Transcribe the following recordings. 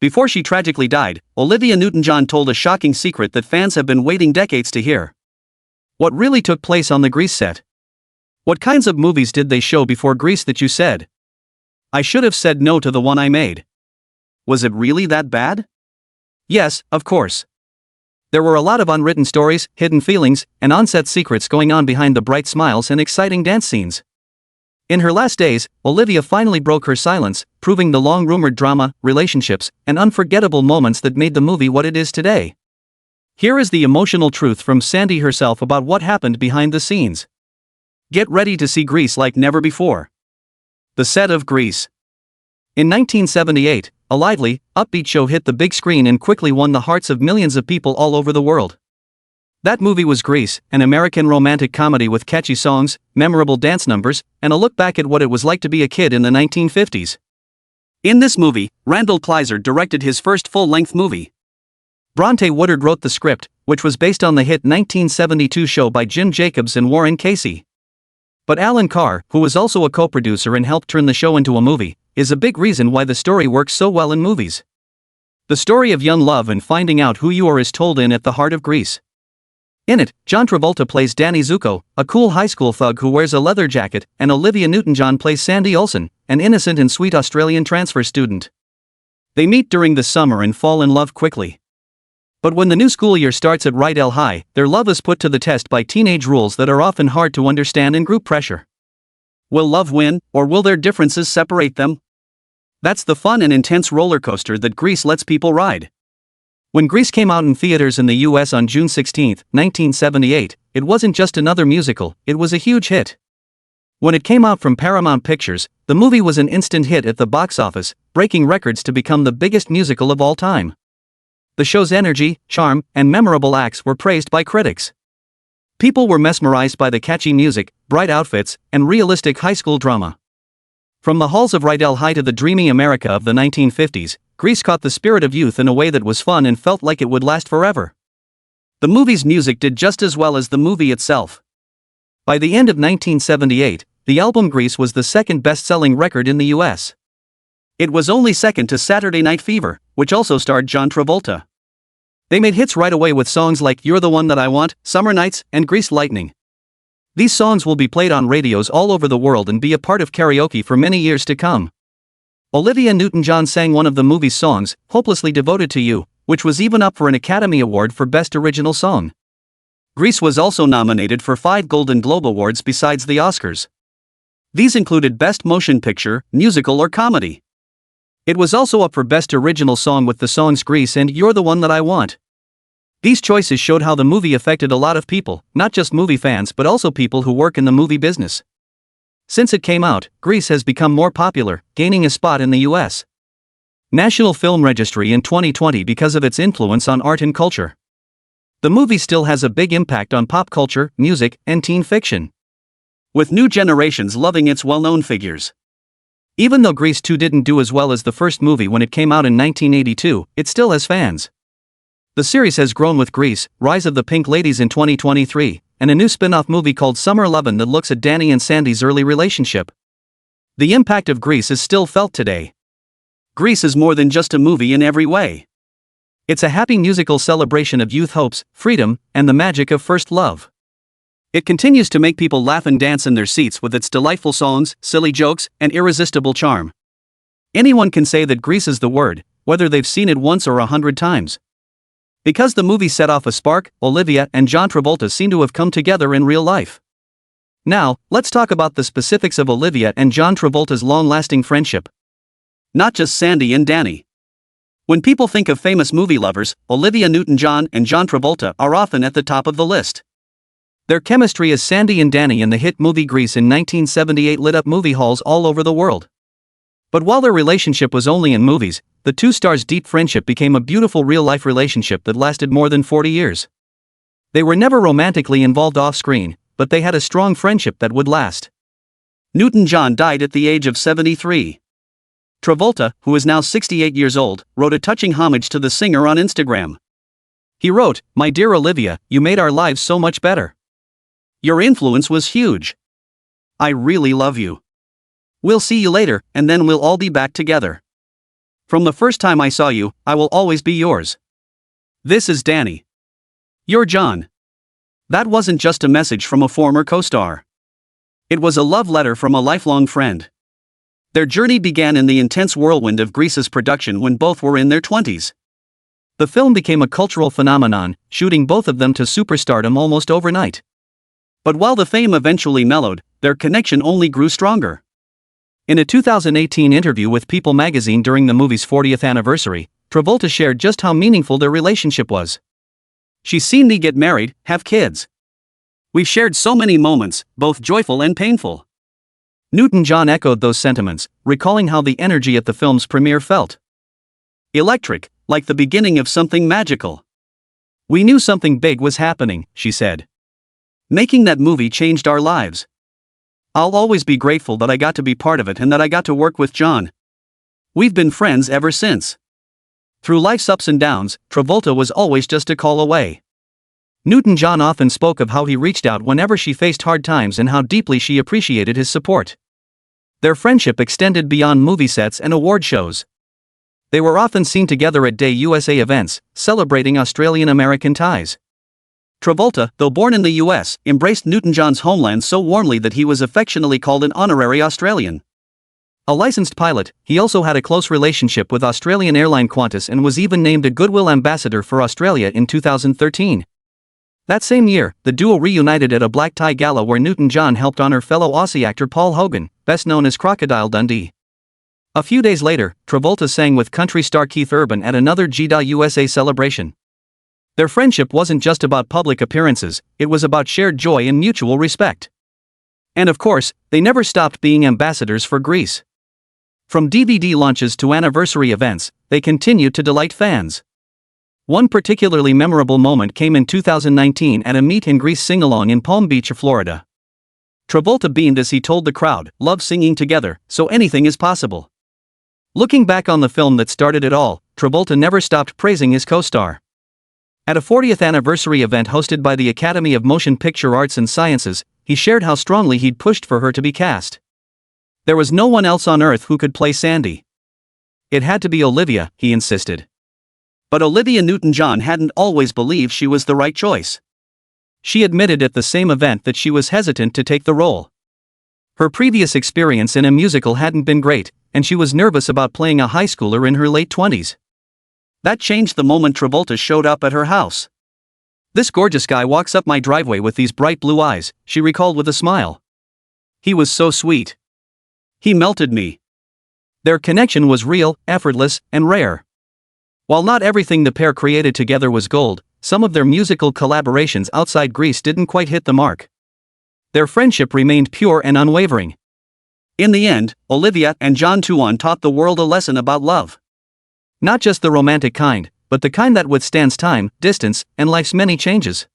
Before she tragically died, Olivia Newton-John told a shocking secret that fans have been waiting decades to hear. What really took place on the Grease set? What kinds of movies did they show before Grease that you said, "I should have said no to the one I made"? Was it really that bad? Yes, of course. There were a lot of unwritten stories, hidden feelings, and on-set secrets going on behind the bright smiles and exciting dance scenes. In her last days, Olivia finally broke her silence, proving the long-rumored drama, relationships, and unforgettable moments that made the movie what it is today. Here is the emotional truth from Sandy herself about what happened behind the scenes. Get ready to see Grease like never before. The set of Grease. In 1978, a lively, upbeat show hit the big screen and quickly won the hearts of millions of people all over the world. That movie was Grease, an American romantic comedy with catchy songs, memorable dance numbers, and a look back at what it was like to be a kid in the 1950s. In this movie, Randall Kleiser directed his first full-length movie. Bronte Woodard wrote the script, which was based on the hit 1972 show by Jim Jacobs and Warren Casey. But Alan Carr, who was also a co-producer and helped turn the show into a movie, is a big reason why the story works so well in movies. The story of young love and finding out who you are is told in At the Heart of Grease. In it, John Travolta plays Danny Zuko, a cool high school thug who wears a leather jacket, and Olivia Newton-John plays Sandy Olsen, an innocent and sweet Australian transfer student. They meet during the summer and fall in love quickly. But when the new school year starts at Rydell High, their love is put to the test by teenage rules that are often hard to understand and group pressure. Will love win, or will their differences separate them? That's the fun and intense roller coaster that Grease lets people ride. When Grease came out in theaters in the US on June 16, 1978, it wasn't just another musical, it was a huge hit. When it came out from Paramount Pictures, the movie was an instant hit at the box office, breaking records to become the biggest musical of all time. The show's energy, charm, and memorable acts were praised by critics. People were mesmerized by the catchy music, bright outfits, and realistic high school drama. From the halls of Rydell High to the dreamy America of the 1950s, Grease caught the spirit of youth in a way that was fun and felt like it would last forever. The movie's music did just as well as the movie itself. By the end of 1978, the album Grease was the second best-selling record in the US. It was only second to Saturday Night Fever, which also starred John Travolta. They made hits right away with songs like You're the One That I Want, Summer Nights, and Grease Lightning. These songs will be played on radios all over the world and be a part of karaoke for many years to come. Olivia Newton-John sang one of the movie's songs, Hopelessly Devoted to You, which was even up for an Academy Award for Best Original Song. Grease was also nominated for 5 Golden Globe Awards besides the Oscars. These included Best Motion Picture, Musical or Comedy. It was also up for Best Original Song with the songs Grease and You're the One That I Want. These choices showed how the movie affected a lot of people, not just movie fans but also people who work in the movie business. Since it came out, Grease has become more popular, gaining a spot in the US National Film Registry in 2020 because of its influence on art and culture. The movie still has a big impact on pop culture, music, and teen fiction, with new generations loving its well-known figures. Even though Grease 2 didn't do as well as the first movie when it came out in 1982, it still has fans. The series has grown with Grease, Rise of the Pink Ladies in 2023, and a new spin-off movie called Summer Lovin' that looks at Danny and Sandy's early relationship. The impact of Grease is still felt today. Grease is more than just a movie in every way. It's a happy musical celebration of youth hopes, freedom, and the magic of first love. It continues to make people laugh and dance in their seats with its delightful songs, silly jokes, and irresistible charm. Anyone can say that Grease is the word, whether they've seen it once or 100 times. Because the movie set off a spark, Olivia and John Travolta seem to have come together in real life. Now, let's talk about the specifics of Olivia and John Travolta's long-lasting friendship. Not just Sandy and Danny. When people think of famous movie lovers, Olivia Newton-John and John Travolta are often at the top of the list. Their chemistry as Sandy and Danny in the hit movie Grease in 1978 lit up movie halls all over the world. But while their relationship was only in movies, the two stars' deep friendship became a beautiful real-life relationship that lasted more than 40 years. They were never romantically involved off-screen, but they had a strong friendship that would last. Newton-John died at the age of 73. Travolta, who is now 68 years old, wrote a touching homage to the singer on Instagram. He wrote, "My dear Olivia, you made our lives so much better. Your influence was huge. I really love you. We'll see you later, and then we'll all be back together." From the first time I saw you, I will always be yours. This is Danny. You're John. That wasn't just a message from a former co-star. It was a love letter from a lifelong friend. Their journey began in the intense whirlwind of Grease's production when both were in their 20s. The film became a cultural phenomenon, shooting both of them to superstardom almost overnight. But while the fame eventually mellowed, their connection only grew stronger. In a 2018 interview with People magazine during the movie's 40th anniversary, Travolta shared just how meaningful their relationship was. She's seen me get married, have kids. We've shared so many moments, both joyful and painful. Newton-John echoed those sentiments, recalling how the energy at the film's premiere felt electric, like the beginning of something magical. We knew something big was happening, she said. Making that movie changed our lives. I'll always be grateful that I got to be part of it and that I got to work with John. We've been friends ever since. Through life's ups and downs, Travolta was always just a call away. Newton-John often spoke of how he reached out whenever she faced hard times and how deeply she appreciated his support. Their friendship extended beyond movie sets and award shows. They were often seen together at Day USA events, celebrating Australian-American ties. Travolta, though born in the US, embraced Newton-John's homeland so warmly that he was affectionately called an honorary Australian. A licensed pilot, he also had a close relationship with Australian airline Qantas and was even named a Goodwill Ambassador for Australia in 2013. That same year, the duo reunited at a black tie gala where Newton-John helped honor fellow Aussie actor Paul Hogan, best known as Crocodile Dundee. A few days later, Travolta sang with country star Keith Urban at another GWSA celebration. Their friendship wasn't just about public appearances, it was about shared joy and mutual respect. And of course, they never stopped being ambassadors for Grease. From DVD launches to anniversary events, they continued to delight fans. One particularly memorable moment came in 2019 at a Meet and Grease sing-along in Palm Beach, Florida. Travolta beamed as he told the crowd, "Love singing together, so anything is possible." Looking back on the film that started it all, Travolta never stopped praising his co-star. At a 40th anniversary event hosted by the Academy of Motion Picture Arts and Sciences, he shared how strongly he'd pushed for her to be cast. There was no one else on earth who could play Sandy. It had to be Olivia, he insisted. But Olivia Newton-John hadn't always believed she was the right choice. She admitted at the same event that she was hesitant to take the role. Her previous experience in a musical hadn't been great, and she was nervous about playing a high schooler in her late 20s. That changed the moment Travolta showed up at her house. "This gorgeous guy walks up my driveway with these bright blue eyes," she recalled with a smile. "He was so sweet. He melted me." Their connection was real, effortless, and rare. While not everything the pair created together was gold, some of their musical collaborations outside Grease didn't quite hit the mark. Their friendship remained pure and unwavering. In the end, Olivia and John taught the world a lesson about love. Not just the romantic kind, but the kind that withstands time, distance, and life's many changes.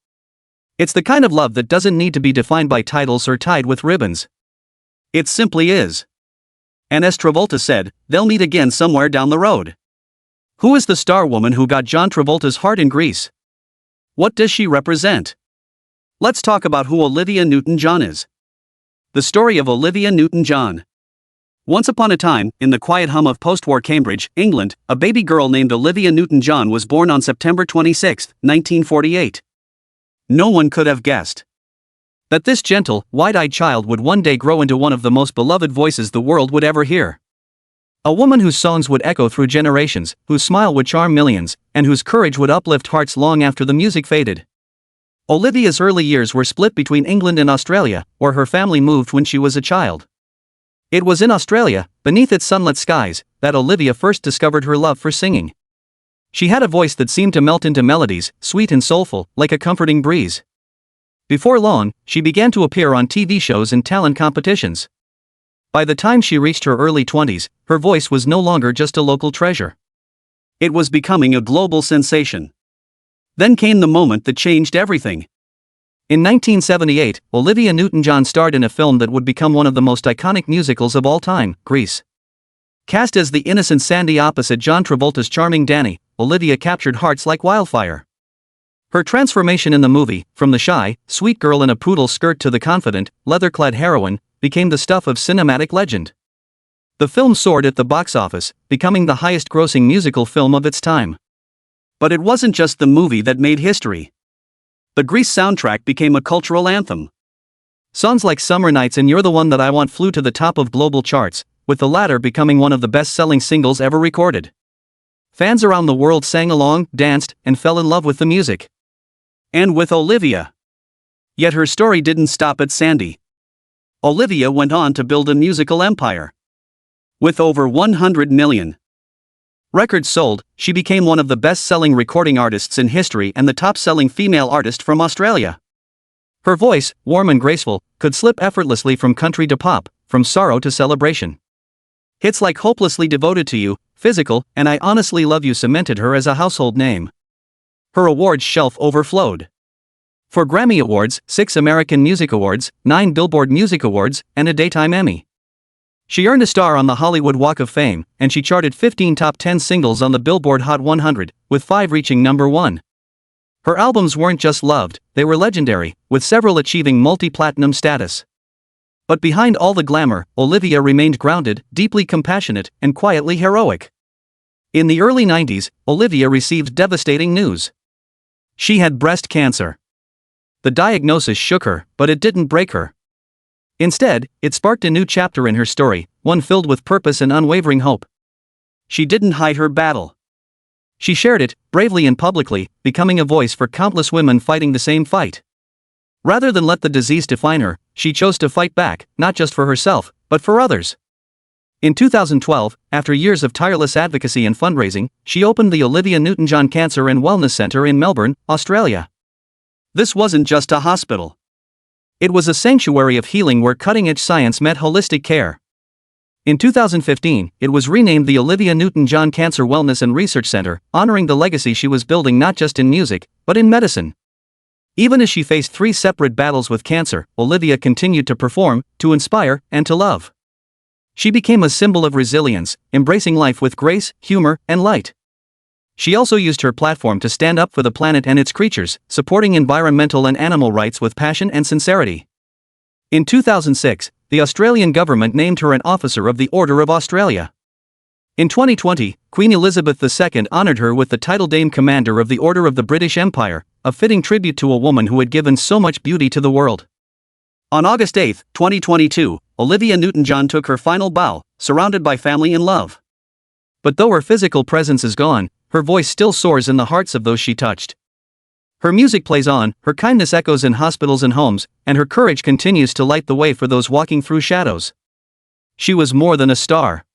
It's the kind of love that doesn't need to be defined by titles or tied with ribbons. It simply is. And as Travolta said, they'll meet again somewhere down the road. Who is the star woman who got John Travolta's heart in Grease? What does she represent? Let's talk about who Olivia Newton-John is. The story of Olivia Newton-John. Once upon a time, in the quiet hum of post-war Cambridge, England, a baby girl named Olivia Newton-John was born on September 26, 1948. No one could have guessed that this gentle, wide-eyed child would one day grow into one of the most beloved voices the world would ever hear. A woman whose songs would echo through generations, whose smile would charm millions, and whose courage would uplift hearts long after the music faded. Olivia's early years were split between England and Australia, where her family moved when she was a child. It was in Australia, beneath its sunlit skies, that Olivia first discovered her love for singing. She had a voice that seemed to melt into melodies, sweet and soulful, like a comforting breeze. Before long, she began to appear on TV shows and talent competitions. By the time she reached her early 20s, her voice was no longer just a local treasure. It was becoming a global sensation. Then came the moment that changed everything. In 1978, Olivia Newton-John starred in a film that would become one of the most iconic musicals of all time, Grease. Cast as the innocent Sandy opposite John Travolta's charming Danny, Olivia captured hearts like wildfire. Her transformation in the movie, from the shy, sweet girl in a poodle skirt to the confident, leather-clad heroine, became the stuff of cinematic legend. The film soared at the box office, becoming the highest-grossing musical film of its time. But it wasn't just the movie that made history. The Grease soundtrack became a cultural anthem. Songs like Summer Nights and You're the One That I Want flew to the top of global charts, with the latter becoming one of the best-selling singles ever recorded. Fans around the world sang along, danced, and fell in love with the music. And with Olivia. Yet her story didn't stop at Sandy. Olivia went on to build a musical empire. With over 100 million records sold, she became one of the best-selling recording artists in history and the top-selling female artist from Australia. Her voice, warm and graceful, could slip effortlessly from country to pop, from sorrow to celebration. Hits like Hopelessly Devoted to You, Physical, and I Honestly Love You cemented her as a household name. Her awards shelf overflowed. For Grammy Awards, 6 American Music Awards, 9 Billboard Music Awards, and a Daytime Emmy. She earned a star on the Hollywood Walk of Fame, and she charted 15 top 10 singles on the Billboard Hot 100, with 5 reaching number 1. Her albums weren't just loved, they were legendary, with several achieving multi-platinum status. But behind all the glamour, Olivia remained grounded, deeply compassionate, and quietly heroic. In the early 90s, Olivia received devastating news. She had breast cancer. The diagnosis shook her, but it didn't break her. Instead, it sparked a new chapter in her story, one filled with purpose and unwavering hope. She didn't hide her battle. She shared it, bravely and publicly, becoming a voice for countless women fighting the same fight. Rather than let the disease define her, she chose to fight back, not just for herself, but for others. In 2012, after years of tireless advocacy and fundraising, she opened the Olivia Newton-John Cancer and Wellness Centre in Melbourne, Australia. This wasn't just a hospital. It was a sanctuary of healing where cutting-edge science met holistic care. In 2015, it was renamed the Olivia Newton-John Cancer Wellness and Research Center, honoring the legacy she was building not just in music, but in medicine. Even as she faced 3 separate battles with cancer, Olivia continued to perform, to inspire, and to love. She became a symbol of resilience, embracing life with grace, humor, and light. She also used her platform to stand up for the planet and its creatures, supporting environmental and animal rights with passion and sincerity. In 2006, the Australian government named her an Officer of the Order of Australia. In 2020, Queen Elizabeth II honoured her with the title Dame Commander of the Order of the British Empire, a fitting tribute to a woman who had given so much beauty to the world. On August 8, 2022, Olivia Newton-John took her final bow, surrounded by family and love. But though her physical presence is gone, her voice still soars in the hearts of those she touched. Her music plays on, her kindness echoes in hospitals and homes, and her courage continues to light the way for those walking through shadows. She was more than a star.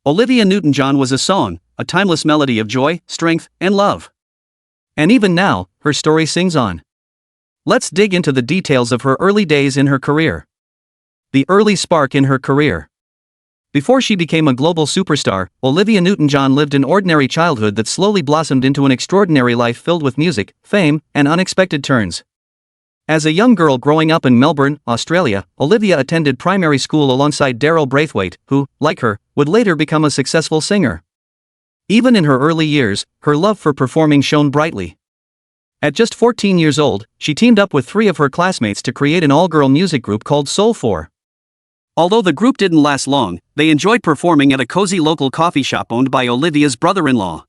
Olivia Newton-John was a song, a timeless melody of joy, strength, and love. And even now, her story sings on. Let's dig into the details of her early days in her career. The early spark in her career. Before she became a global superstar, Olivia Newton-John lived an ordinary childhood that slowly blossomed into an extraordinary life filled with music, fame, and unexpected turns. As a young girl growing up in Melbourne, Australia, Olivia attended primary school alongside Daryl Braithwaite, who, like her, would later become a successful singer. Even in her early years, her love for performing shone brightly. At just 14 years old, she teamed up with 3 of her classmates to create an all-girl music group called Soul 4. Although the group didn't last long, they enjoyed performing at a cozy local coffee shop owned by Olivia's brother-in-law.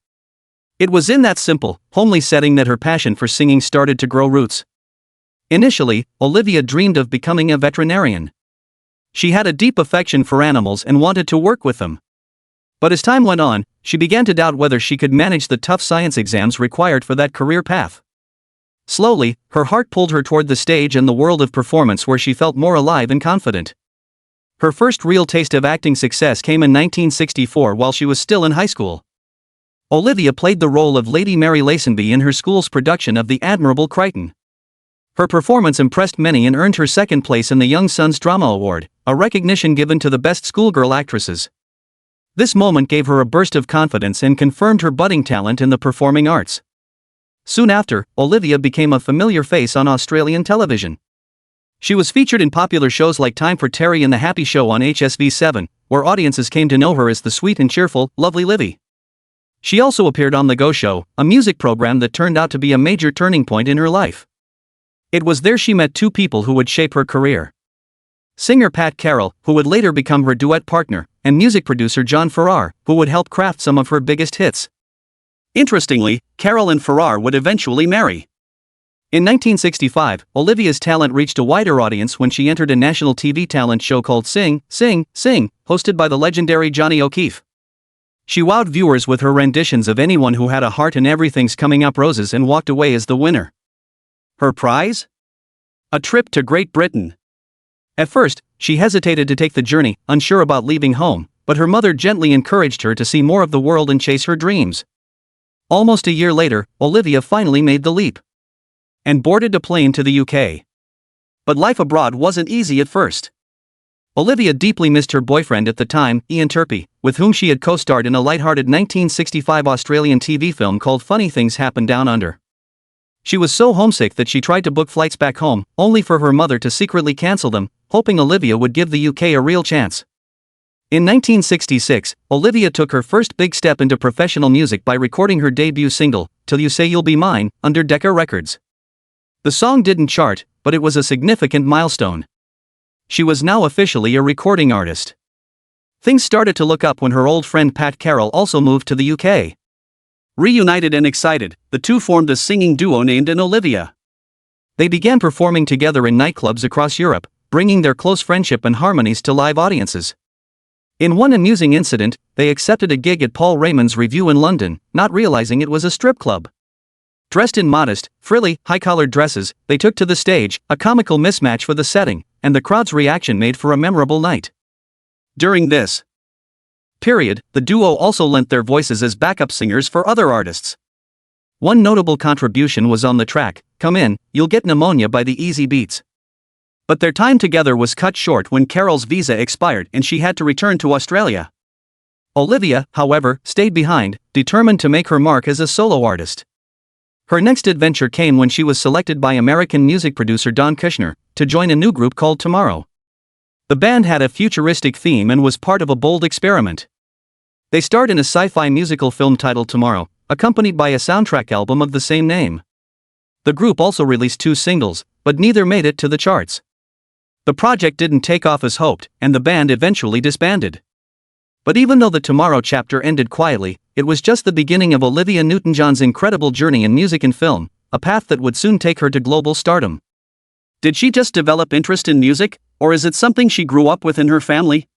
It was in that simple, homely setting that her passion for singing started to grow roots. Initially, Olivia dreamed of becoming a veterinarian. She had a deep affection for animals and wanted to work with them. But as time went on, she began to doubt whether she could manage the tough science exams required for that career path. Slowly, her heart pulled her toward the stage and the world of performance where she felt more alive and confident. Her first real taste of acting success came in 1964 while she was still in high school. Olivia played the role of Lady Mary Lacenby in her school's production of The Admirable Crichton. Her performance impressed many and earned her second place in the Young Sons Drama Award, a recognition given to the best schoolgirl actresses. This moment gave her a burst of confidence and confirmed her budding talent in the performing arts. Soon after, Olivia became a familiar face on Australian television. She was featured in popular shows like Time for Terry and The Happy Show on HSV7, where audiences came to know her as the sweet and cheerful, lovely Livy. She also appeared on The Go Show, a music program that turned out to be a major turning point in her life. It was there she met 2 people who would shape her career. singer Pat Carroll, who would later become her duet partner, and music producer John Farrar, who would help craft some of her biggest hits. Interestingly, Carroll and Farrar would eventually marry. In 1965, Olivia's talent reached a wider audience when she entered a national TV talent show called Sing, Sing, Sing, hosted by the legendary Johnny O'Keefe. She wowed viewers with her renditions of Anyone Who Had a Heart and Everything's Coming Up Roses and walked away as the winner. Her prize? A trip to Great Britain. At first, she hesitated to take the journey, unsure about leaving home, but her mother gently encouraged her to see more of the world and chase her dreams. Almost a year later, Olivia finally made the leap and boarded a plane to the UK. But life abroad wasn't easy at first. Olivia deeply missed her boyfriend at the time, Ian Turpie, with whom she had co-starred in a light-hearted 1965 Australian TV film called Funny Things Happen Down Under. She was so homesick that she tried to book flights back home, only for her mother to secretly cancel them, hoping Olivia would give the UK a real chance. In 1966, Olivia took her first big step into professional music by recording her debut single, Till You Say You'll Be Mine, under Decca Records. The song didn't chart, but it was a significant milestone. She was now officially a recording artist. Things started to look up when her old friend Pat Carroll also moved to the UK. Reunited and excited, the two formed a singing duo named Olivia. They began performing together in nightclubs across Europe, bringing their close friendship and harmonies to live audiences. In one amusing incident, they accepted a gig at Paul Raymond's Revue in London, not realizing it was a strip club. Dressed in modest, frilly, high-collared dresses, they took to the stage, a comical mismatch for the setting, and the crowd's reaction made for a memorable night. During this period, the duo also lent their voices as backup singers for other artists. One notable contribution was on the track, Come In, You'll Get Pneumonia by the Easy Beats. But their time together was cut short when Carroll's visa expired and she had to return to Australia. Olivia, however, stayed behind, determined to make her mark as a solo artist. Her next adventure came when she was selected by American music producer Don Kushner to join a new group called Tomorrow. The band had a futuristic theme and was part of a bold experiment. They starred in a sci-fi musical film titled Tomorrow, accompanied by a soundtrack album of the same name. The group also released 2 singles, but neither made it to the charts. The project didn't take off as hoped, and the band eventually disbanded. But even though the Tomorrow chapter ended quietly, it was just the beginning of Olivia Newton-John's incredible journey in music and film, a path that would soon take her to global stardom. Did she just develop interest in music, or is it something she grew up with in her family?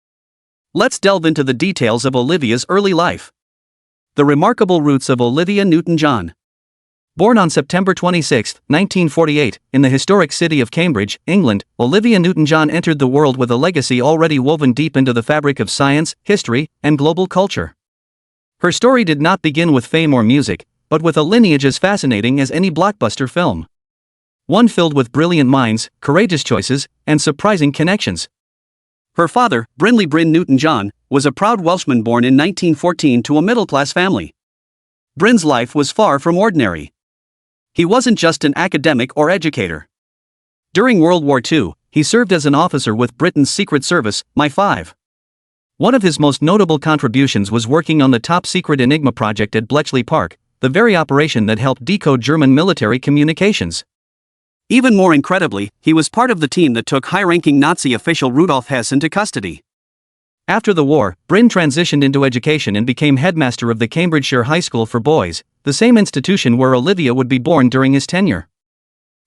Let's delve into the details of Olivia's early life. The remarkable roots of Olivia Newton-John. Born on September 26, 1948, in the historic city of Cambridge, England, Olivia Newton-John entered the world with a legacy already woven deep into the fabric of science, history, and global culture. Her story did not begin with fame or music, but with a lineage as fascinating as any blockbuster film. One filled with brilliant minds, courageous choices, and surprising connections. Her father, Bryn Newton-John, was a proud Welshman born in 1914 to a middle-class family. Bryn's life was far from ordinary. He wasn't just an academic or educator. During World War II, he served as an officer with Britain's Secret Service, MI5. One of his most notable contributions was working on the top-secret Enigma project at Bletchley Park, the very operation that helped decode German military communications. Even more incredibly, he was part of the team that took high-ranking Nazi official Rudolf Hess into custody. After the war, Bryn transitioned into education and became headmaster of the Cambridgeshire High School for Boys, the same institution where Olivia would be born during his tenure.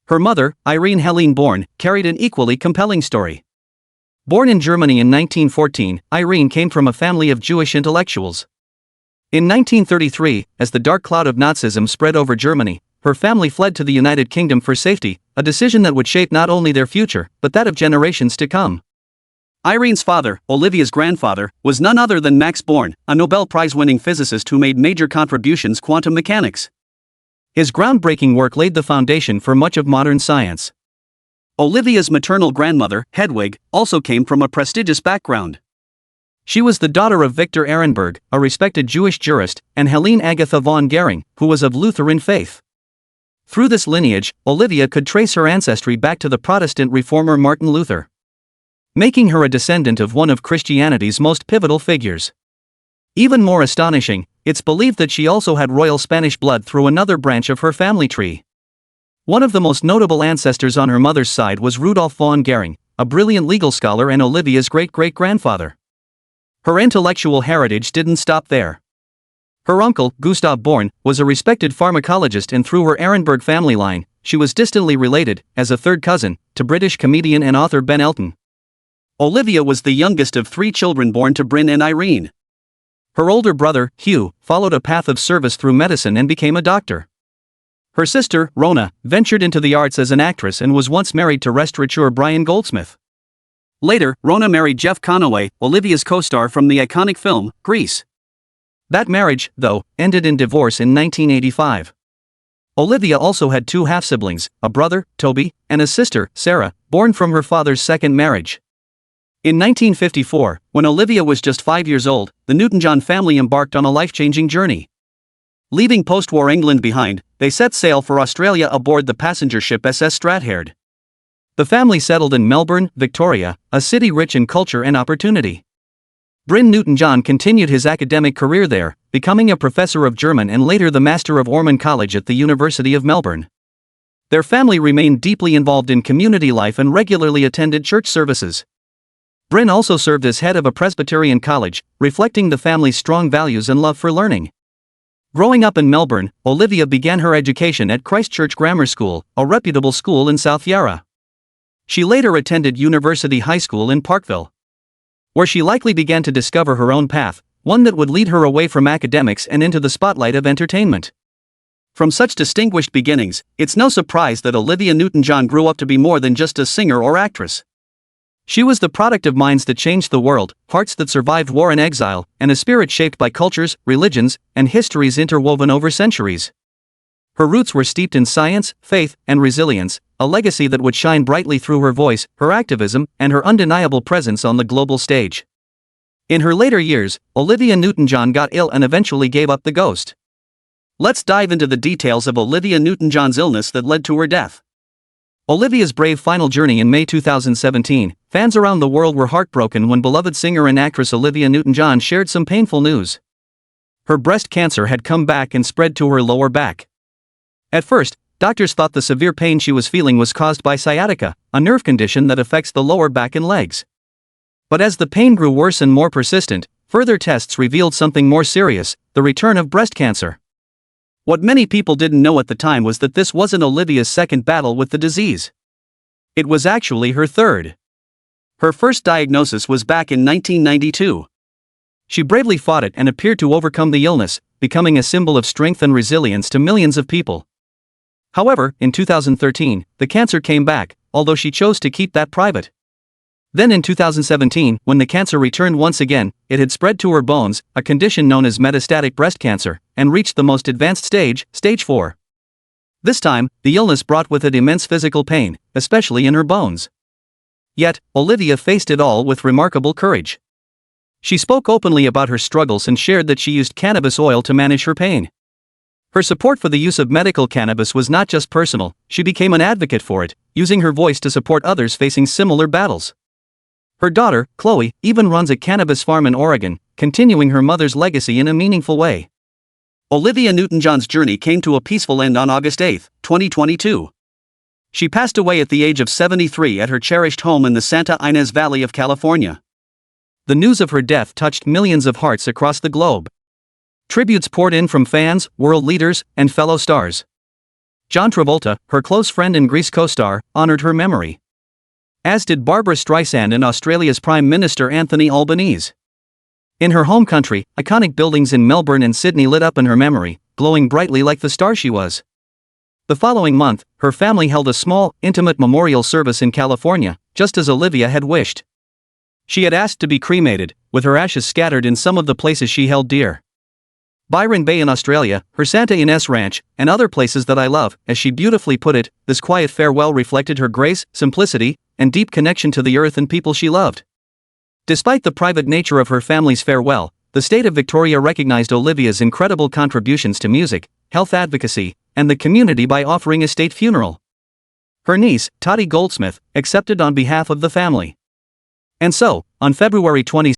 Her mother, Irene Helene Born, carried an equally compelling story. Born in Germany in 1914, Irene came from a family of Jewish intellectuals. In 1933, as the dark cloud of Nazism spread over Germany, her family fled to the United Kingdom for safety, a decision that would shape not only their future, but that of generations to come. Irene's father, Olivia's grandfather, was none other than Max Born, a Nobel Prize-winning physicist who made major contributions to quantum mechanics. His groundbreaking work laid the foundation for much of modern science. Olivia's maternal grandmother, Hedwig, also came from a prestigious background. She was the daughter of Victor Ehrenberg, a respected Jewish jurist, and Helene Agatha von Gering, who was of Lutheran faith. Through this lineage, Olivia could trace her ancestry back to the Protestant reformer Martin Luther, making her a descendant of one of Christianity's most pivotal figures. Even more astonishing, it's believed that she also had royal Spanish blood through another branch of her family tree. One of the most notable ancestors on her mother's side was Rudolf von Gering, a brilliant legal scholar and Olivia's great-great-grandfather. Her intellectual heritage didn't stop there. Her uncle, Gustav Born, was a respected pharmacologist, and through her Ehrenberg family line, she was distantly related, as a third cousin, to British comedian and author Ben Elton. Olivia was the youngest of 3 children born to Bryn and Irene. Her older brother, Hugh, followed a path of service through medicine and became a doctor. Her sister, Rona, ventured into the arts as an actress and was once married to restaurateur Brian Goldsmith. Later, Rona married Jeff Conaway, Olivia's co-star from the iconic film, Grease. That marriage, though, ended in divorce in 1985. Olivia also had 2 half-siblings, a brother, Toby, and a sister, Sarah, born from her father's second marriage. In 1954, when Olivia was just 5 years old, the Newton-John family embarked on a life-changing journey. Leaving post-war England behind, they set sail for Australia aboard the passenger ship SS Strathhaird. The family settled in Melbourne, Victoria, a city rich in culture and opportunity. Bryn Newton-John continued his academic career there, becoming a professor of German and later the Master of Ormond College at the University of Melbourne. Their family remained deeply involved in community life and regularly attended church services. Bryn also served as head of a Presbyterian college, reflecting the family's strong values and love for learning. Growing up in Melbourne, Olivia began her education at Christchurch Grammar School, a reputable school in South Yarra. She later attended University High School in Parkville, where she likely began to discover her own path, one that would lead her away from academics and into the spotlight of entertainment. From such distinguished beginnings, it's no surprise that Olivia Newton-John grew up to be more than just a singer or actress. She was the product of minds that changed the world, hearts that survived war and exile, and a spirit shaped by cultures, religions, and histories interwoven over centuries. Her roots were steeped in science, faith, and resilience, a legacy that would shine brightly through her voice, her activism, and her undeniable presence on the global stage. In her later years, Olivia Newton-John got ill and eventually gave up the ghost. Let's dive into the details of Olivia Newton-John's illness that led to her death. Olivia's brave final journey. In May 2017, fans around the world were heartbroken when beloved singer and actress Olivia Newton-John shared some painful news. Her breast cancer had come back and spread to her lower back. At first, doctors thought the severe pain she was feeling was caused by sciatica, a nerve condition that affects the lower back and legs. But as the pain grew worse and more persistent, further tests revealed something more serious: the return of breast cancer. What many people didn't know at the time was that this wasn't Olivia's second battle with the disease. It was actually her third. Her first diagnosis was back in 1992. She bravely fought it and appeared to overcome the illness, becoming a symbol of strength and resilience to millions of people. However, in 2013, the cancer came back, although she chose to keep that private. Then in 2017, when the cancer returned once again, it had spread to her bones, a condition known as metastatic breast cancer, and reached the most advanced stage, stage 4. This time, the illness brought with it immense physical pain, especially in her bones. Yet, Olivia faced it all with remarkable courage. She spoke openly about her struggles and shared that she used cannabis oil to manage her pain. Her support for the use of medical cannabis was not just personal, she became an advocate for it, using her voice to support others facing similar battles. Her daughter, Chloe, even runs a cannabis farm in Oregon, continuing her mother's legacy in a meaningful way. Olivia Newton-John's journey came to a peaceful end on August 8, 2022. She passed away at the age of 73 at her cherished home in the Santa Ynez Valley of California. The news of her death touched millions of hearts across the globe. Tributes poured in from fans, world leaders, and fellow stars. John Travolta, her close friend and Grease co-star, honored her memory. As did Barbara Streisand and Australia's Prime Minister Anthony Albanese. In her home country, iconic buildings in Melbourne and Sydney lit up in her memory, glowing brightly like the star she was. The following month, her family held a small, intimate memorial service in California, just as Olivia had wished. She had asked to be cremated, with her ashes scattered in some of the places she held dear. Byron Bay in Australia, her Santa Ynez Ranch, and other places that I love. As she beautifully put it, this quiet farewell reflected her grace, simplicity, and deep connection to the earth and people she loved. Despite the private nature of her family's farewell, the state of Victoria recognized Olivia's incredible contributions to music, health advocacy, and the community by offering a state funeral. Her niece, Toddy Goldsmith, accepted on behalf of the family. And so, on February 20,